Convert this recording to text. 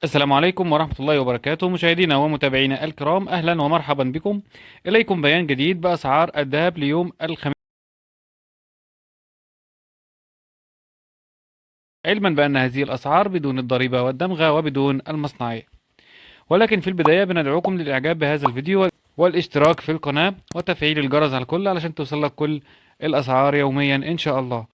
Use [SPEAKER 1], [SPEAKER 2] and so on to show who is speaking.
[SPEAKER 1] السلام عليكم ورحمة الله وبركاته، مشاهدينا ومتابعينا الكرام، أهلا ومرحبا بكم. إليكم بيان جديد بأسعار الذهب ليوم الخميس، علما بأن هذه الأسعار بدون الضريبة والدمغة وبدون المصنعية. ولكن في البداية بندعوكم للإعجاب بهذا الفيديو والاشتراك في القناة وتفعيل الجرس على الكل علشان توصلك كل الأسعار يوميا إن شاء الله.